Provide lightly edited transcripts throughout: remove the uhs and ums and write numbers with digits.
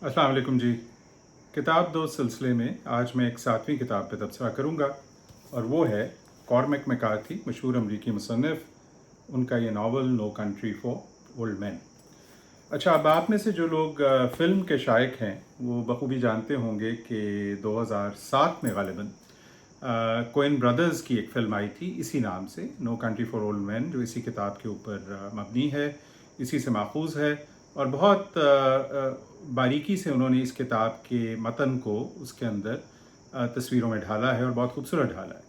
अस्सलाम वालेकुम जी। किताब दो सिलसिले में आज मैं एक 7वीं किताब पे तबसरा करूँगा और वो है कॉर्मेक मैकार्थी, मशहूर अमरीकी मुसन्निफ़। उनका ये novel no country for old man. अच्छा, अब आप में से जो लोग फ़िल्म के शायक हैं वो बखूबी जानते होंगे कि 2007 में ग़ालिबन कोएन ब्रदर्स की एक फ़िल्म आई थी इसी नाम से, no country for old man, जो इसी किताब के ऊपर मबनी है, इसी से माखूज़ है। और बहुत बारीकी से उन्होंने इस किताब के मतन को उसके अंदर तस्वीरों में ढाला है और बहुत खूबसूरत ढाला है।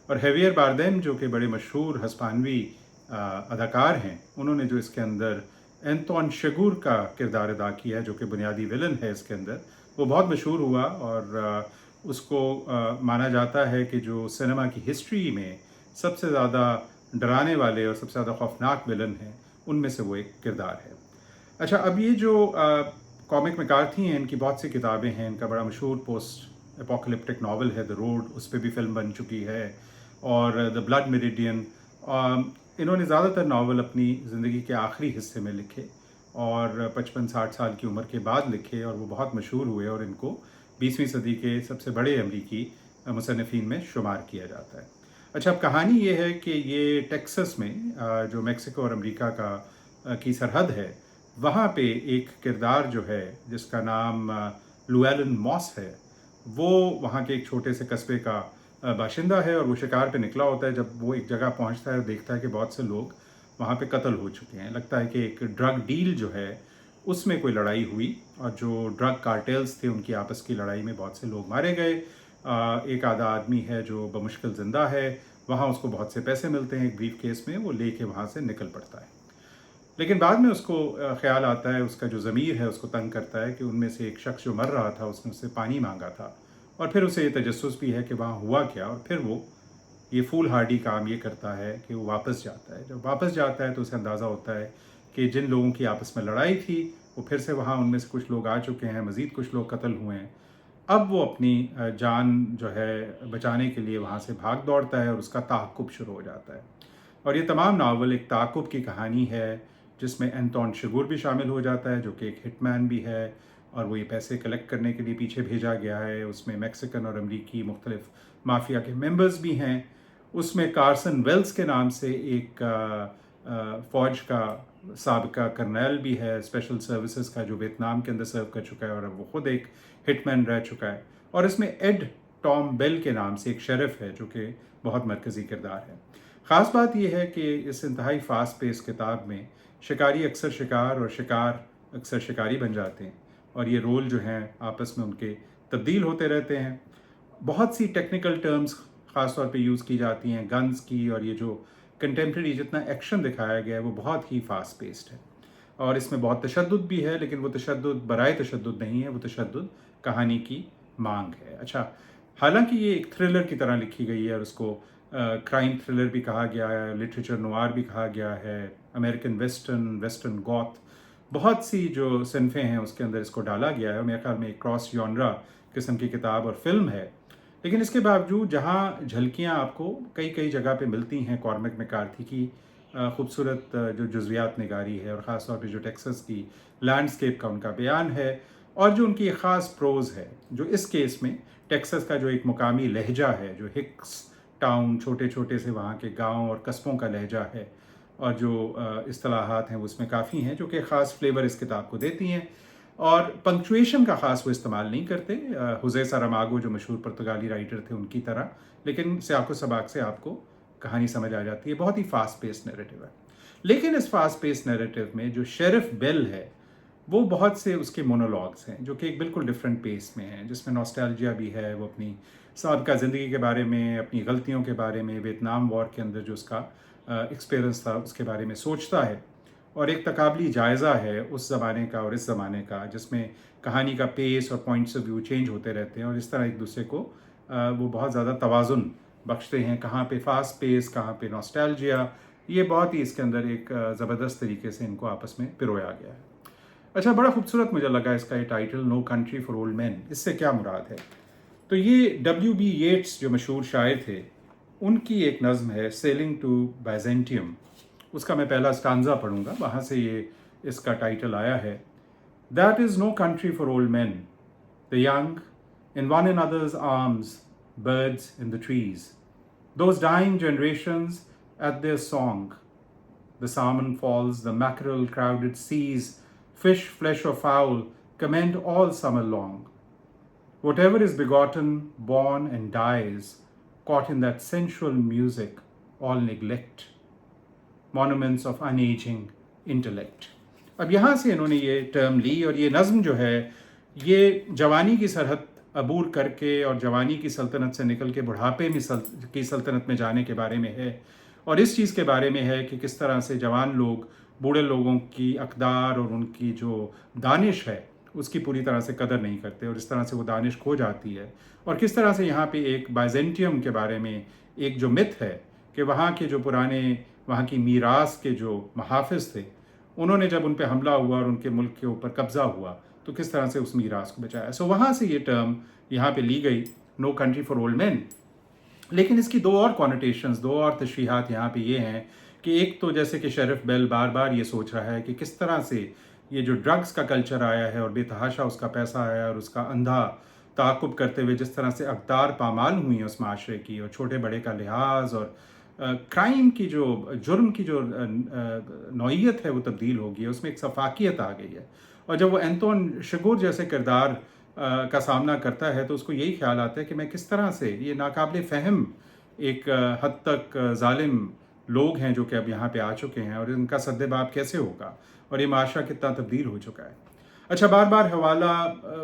और हेवियर बारदेम जो कि बड़े मशहूर हस्पानवी अदाकार हैं, उन्होंने जो इसके अंदर एंटोन शेगुर का किरदार अदा किया है, जो कि बुनियादी विलन है इसके अंदर, वो बहुत मशहूर हुआ और उसको माना जाता है कि जो सिनेमा की हिस्ट्री में सबसे ज़्यादा डराने वाले और सबसे ज़्यादा खौफनाक विलन हैं, उनमें से वो एक किरदार है। अच्छा, अब ये जो कॉमिक मैकार्थी हैं, इनकी बहुत सी किताबें हैं। इनका बड़ा मशहूर पोस्ट एपोकलिप्टिक नावल है द रोड, उस पर भी फिल्म बन चुकी है, और द ब्लड मेरिडियन। इन्होंने ज़्यादातर नावल अपनी ज़िंदगी के आखिरी हिस्से में लिखे और 55-60 साल की उम्र के बाद लिखे, और वो बहुत मशहूर हुए और इनको 20वीं सदी के सबसे बड़े अमरीकी मुसन्निफ़ीन में शुमार किया जाता है। अच्छा, अब कहानी ये है कि ये टेक्सास में जो मेक्सिको और अमेरिका की सरहद है, वहाँ पे एक किरदार जो है जिसका नाम लुएलन मॉस है, वो वहाँ के एक छोटे से कस्बे का बाशिंदा है, और वो शिकार पे निकला होता है। जब वो एक जगह पहुँचता है और देखता है कि बहुत से लोग वहाँ पे कत्ल हो चुके हैं, लगता है कि एक ड्रग डील जो है उसमें कोई लड़ाई हुई, और जो ड्रग कार्टेल्स थे उनकी आपस की लड़ाई में बहुत से लोग मारे गए। एक आधा आदमी है जो बमुश्किल ज़िंदा है, वहाँ उसको बहुत से पैसे मिलते हैं एक ब्रीफ केस में, वो लेके वहाँ से निकल पड़ता है। लेकिन बाद में उसको ख़्याल आता है, उसका जो ज़मीर है उसको तंग करता है कि उनमें से एक शख्स जो मर रहा था उसने उससे पानी मांगा था, और फिर उसे ये तजस्सुस भी है कि वहाँ हुआ क्या, और फिर वो ये फूल हार्डी काम ये करता है कि वो वापस जाता है। जब वापस जाता है तो उसे अंदाज़ा होता है कि जिन लोगों की आपस में लड़ाई थी वो फिर से वहाँ, उनमें से कुछ लोग आ चुके हैं, मज़ीद कुछ लोग कत्ल हुए हैं। अब वो अपनी जान जो है बचाने के लिए वहाँ से भाग दौड़ता है और उसका ताक़ुब शुरू हो जाता है। और ये तमाम नावल एक ताक़ुब की कहानी है, जिसमें एंटोन शेगुर भी शामिल हो जाता है, जो कि एक हिटमैन भी है, और वो ये पैसे कलेक्ट करने के लिए पीछे भेजा गया है। उसमें मैक्सिकन और अमरीकी मुख्तलिफ माफिया के मेंबर्स भी हैं। उसमें कार्सन वेल्स के नाम से एक फ़ौज का साबिका कर्नल भी है, स्पेशल सर्विसेज का, जो वियतनाम के अंदर सर्व कर चुका है और अब वो ख़ुद एक हिटमैन रह चुका है। और इसमें एड टॉम बेल के नाम से एक शेरिफ है, जो कि बहुत मरकज़ी किरदार है। ख़ास बात यह है कि इस इंतहाई फास्ट पेस किताब में शिकारी अक्सर शिकार और शिकार अक्सर शिकारी बन जाते हैं, और ये रोल जो हैं आपस में उनके तब्दील होते रहते हैं। बहुत सी टेक्निकल टर्म्स ख़ास तौर पे यूज़ की जाती हैं गन्स की, और ये जो कंटेम्प्रेरी जितना एक्शन दिखाया गया है वो बहुत ही फास्ट पेस्ड है। और इसमें बहुत तशद्दुद भी है, लेकिन वो तशद्दुद बराए तशद्दुद नहीं है, वो तशद्दुद कहानी की मांग है। अच्छा, हालांकि ये एक थ्रिलर की तरह लिखी गई है, और उसको क्राइम थ्रिलर भी कहा गया है, लिटरेचर नोवार भी कहा गया है, अमेरिकन वेस्टर्न, वेस्टर्न गॉथ, बहुत सी जो सिनफ़ें हैं उसके अंदर इसको डाला गया है। मेरे ख्याल में एक क्रॉस जॉनरा किस्म की किताब और फिल्म है। लेकिन इसके बावजूद जहाँ झलकियाँ आपको कई कई जगह पे मिलती हैं कॉर्मेक मैकार्थी की खूबसूरत जो जुज़वियात निगारी है, और ख़ास तौर पे जो टेक्सास की लैंडस्केप का उनका बयान है, और जो उनकी एक ख़ास प्रोज़ है, जो इस केस में टेक्सास का जो एक मुकामी लहजा है, जो हिक्स टाउन, छोटे छोटे से वहाँ के गांव और कस्बों का लहजा है, और जो इस्तिलाहात हैं वो उसमें काफ़ी हैं, जो कि ख़ास फ्लेवर इस किताब को देती हैं। और पंक्चुएशन का ख़ास वो इस्तेमाल नहीं करते, हुज़े सारामागो जो मशहूर पुर्तगाली राइटर थे उनकी तरह, लेकिन सियाक़ो सबाक़ से आपको कहानी समझ आ जाती है। बहुत ही फास्ट पेस नैरेटिव है। लेकिन इस फास्ट पेस नैरेटिव में जो शेरिफ बेल है, वो बहुत से उसके मोनोलॉग्स हैं जो कि एक बिल्कुल डिफरेंट पेस में हैं, जिसमें नॉस्टैल्जिया भी है। वो अपनी साबिका ज़िंदगी के बारे में, अपनी गलतियों के बारे में, वियतनाम वॉर के अंदर जो उसका एक्सपीरियंस था उसके बारे में सोचता है, और एक तकाबली जायज़ा है उस ज़माने का और इस ज़माने का, जिसमें कहानी का पेस और पॉइंट्स ऑफ व्यू चेंज होते रहते हैं, और इस तरह एक दूसरे को वो बहुत ज़्यादा तवाज़ुन बख्शते हैं। कहाँ पे फास्ट पेस, कहाँ पे नॉस्टैल्जिया, ये बहुत ही इसके अंदर एक ज़बरदस्त तरीके से इनको आपस में पिरोया गया है। अच्छा, बड़ा खूबसूरत मुझे लगा इसका ये title, no country for old man. इससे क्या मुराद है? तो ये W.B. येट्स जो मशहूर शायर थे, उनकी एक नज़्म है सेलिंग टू बाइजेंटियम। उसका मैं पहला स्टांजा पढ़ूंगा, वहाँ से ये इसका टाइटल आया है। That is no country for old men, the young in one another's arms, birds in the trees. Those dying generations at their song. The salmon falls, the mackerel crowded seas, fish, flesh or fowl, commend all summer long. Whatever is begotten, born and dies, caught in that sensual music, all neglect. Monuments of unaging intellect. अब यहाँ से इन्होंने ये term ली, और ये नज़्म जो है ये जवानी की सरहद अबूर करके और जवानी की सल्तनत से निकल के बुढ़ापे में की सल्तनत में जाने के बारे में है, और इस चीज़ के बारे में है कि किस तरह से जवान लोग बूढ़े लोगों की अक़दार और उनकी जो दानिश है उसकी पूरी तरह से कदर नहीं करते, और इस तरह से वो दानिश खो जाती है। और किस तरह से यहाँ पे एक बाइजेंटियम के बारे में एक जो मिथ है कि वहाँ के जो पुराने वहाँ की मीरास के जो महाफिज थे, उन्होंने जब उन पे हमला हुआ और उनके मुल्क के ऊपर कब्ज़ा हुआ तो किस तरह से उस मीरास को बचाया। सो वहाँ से ये टर्म यहाँ पे ली गई, no country for old man. लेकिन इसकी दो और कॉनोटेशंस, दो और तशरीहात यहाँ पे ये हैं कि एक तो जैसे कि शरीफ बेल बार बार ये सोच रहा है कि किस तरह से ये जो ड्रग्स का कल्चर आया है और बेतहाशा उसका पैसा आया और उसका अंधा ताक़ुब करते हुए जिस तरह से अक़दार पामाल हुई हैं उस माशरे की, और छोटे बड़े का लिहाज और क्राइम की जो जुर्म की जो नौइयत है वो तब्दील हो गई है, उसमें एक सफाकियत आ गई है। और जब वो एंटोन शिगुर जैसे किरदार का सामना करता है तो उसको यही ख्याल आता है कि मैं किस तरह से ये नाकाबिल फ़हम एक हद तक जालिम लोग हैं जो कि अब यहाँ पे आ चुके हैं, और इनका सद्देबाब कैसे होगा और ये माशरा कितना तब्दील हो चुका है। अच्छा, बार बार हवाला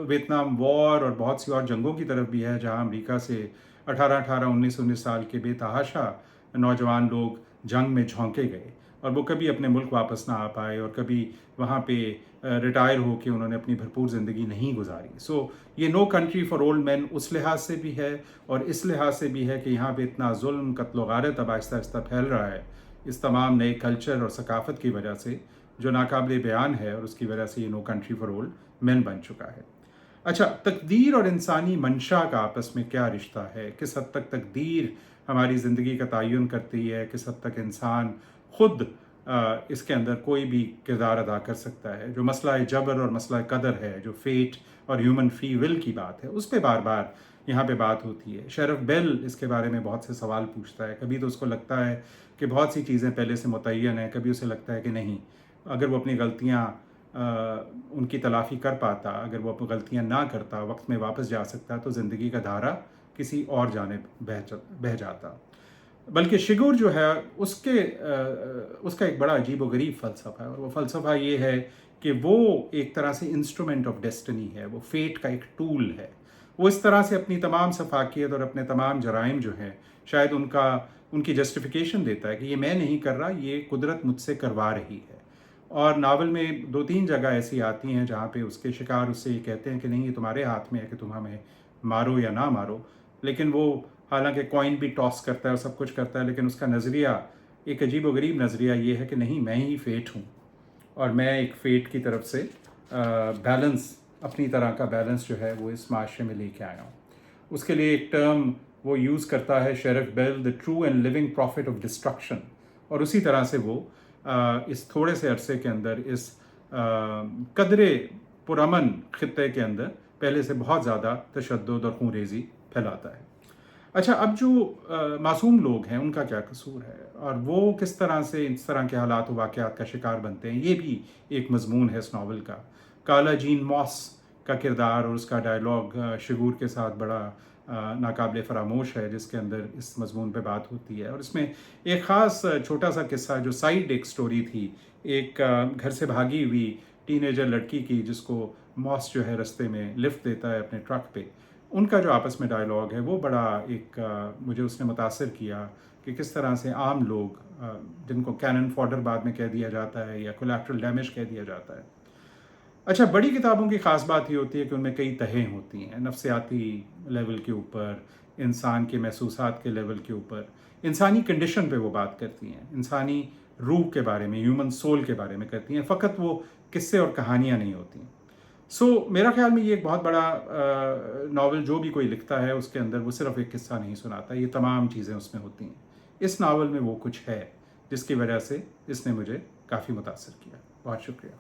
वियतनाम वॉर और बहुत सी और जंगों की तरफ भी है जहाँ अमेरिका से 18-18, 19-19 साल के बेतहाशा नौजवान लोग जंग में झोंके गए और वो कभी अपने मुल्क वापस ना आ पाए और कभी वहाँ पे रिटायर हो के उन्होंने अपनी भरपूर ज़िंदगी नहीं गुजारी। सो ये no country for old man उस लिहाज से भी है और इस लिहाज से भी है कि यहाँ पे इतना जुल्म, कत्ल गारत अब आहिस्ता आहिस्ता फैल रहा है इस तमाम नए कल्चर और सकाफ़त की वजह से जो नाकाबिल बयान है, और उसकी वजह से ये no country for old man बन चुका है। अच्छा, तकदीर और इंसानी मंशा का आपस में क्या रिश्ता है? किस हद तक तकदीर हमारी ज़िंदगी का तयन करती है, किस हद तक इंसान ख़ुद इसके अंदर कोई भी किरदार अदा कर सकता है। जो मसला जबर और मसला कदर है, जो फेट और ह्यूमन फ्री विल की बात है, उस पर बार बार यहाँ पे बात होती है। शरीफ बेल इसके बारे में बहुत से सवाल पूछता है। कभी तो उसको लगता है कि बहुत सी चीज़ें पहले से मुतय्यन हैं, कभी उसे लगता है कि नहीं, अगर वो अपनी गलतियाँ उनकी तलाफ़ी कर पाता, अगर वो अपनी गलतियाँ ना करता, वक्त में वापस जा सकता, तो ज़िंदगी का धारा किसी और जानिब बह जाता। बल्कि शिगुर जो है उसका एक बड़ा अजीब व गरीब फ़लसफ़ा है, और वो फ़लसफ़ा ये है कि वो एक तरह से इंस्ट्रूमेंट ऑफ डेस्टिनी है, वो फेट का एक टूल है। वो इस तरह से अपनी तमाम सफाकियत और अपने तमाम जराइम जो हैं शायद उनकी जस्टिफिकेशन देता है कि ये मैं नहीं कर रहा, ये कुदरत मुझसे करवा रही है। और नावल में 2-3 जगह ऐसी आती हैं जहाँ पे उसके शिकार उससे ये कहते हैं कि नहीं, ये तुम्हारे हाथ में है कि तुम हमें मारो या ना मारो। लेकिन वो हालांकि कॉइन भी टॉस करता है और सब कुछ करता है, लेकिन उसका नज़रिया एक अजीब व गरीब नज़रिया ये है कि नहीं, मैं ही फेट हूँ और मैं एक फेट की तरफ से बैलेंस, अपनी तरह का बैलेंस जो है वो इस माशरे में लेके आया हूँ। उसके लिए एक टर्म वो यूज़ करता है Sharif Bell, the true and living prophet of destruction. और उसी तरह से वो इस थोड़े से अरसे के अंदर इस कदरे पुरअमन ख़ित्ते के अंदर पहले से बहुत ज़्यादा तशद्दुद और खूनरेज़ी फैलाता है। अच्छा, अब जो मासूम लोग हैं उनका क्या कसूर है और वो किस तरह से इस तरह के हालात व वाक़यात का शिकार बनते हैं, ये भी एक मज़मून है इस नावल का। काला जीन मॉस का किरदार और उसका डायलॉग शिगुर के साथ बड़ा नाकाबिले फ़रामोश है, जिसके अंदर इस मज़मून पे बात होती है। और इसमें एक ख़ास छोटा सा किस्सा जो साइड एक स्टोरी थी, एक घर से भागी हुई टीनेजर लड़की की, जिसको मॉस जो है रास्ते में लिफ्ट देता है अपने ट्रक पे, उनका जो आपस में डायलॉग है वो बड़ा एक मुझे उसने मुतासिर किया कि किस तरह से आम लोग जिनको कैनन फॉडर बाद में कह दिया जाता है या कोलैटरल डैमेज कह दिया जाता है। अच्छा, बड़ी किताबों की ख़ास बात ये होती है कि उनमें कई तहें होती हैं, नफ्सियाती लेवल के ऊपर, इंसान के महसूसात के लेवल के ऊपर, इंसानी कंडीशन पे वो बात करती हैं, इंसानी रूह के बारे में, ह्यूमन सोल के बारे में करती हैं, फ़कत वो किस्से और कहानियाँ नहीं होती। मेरा ख्याल में ये एक बहुत बड़ा नावल जो भी कोई लिखता है उसके अंदर वो सिर्फ़ एक किस्सा नहीं सुनाता, ये तमाम चीज़ें उसमें होती हैं। इस नावल में वो कुछ है जिसकी वजह से इसने मुझे काफ़ी मुतासिर किया। बहुत शुक्रिया।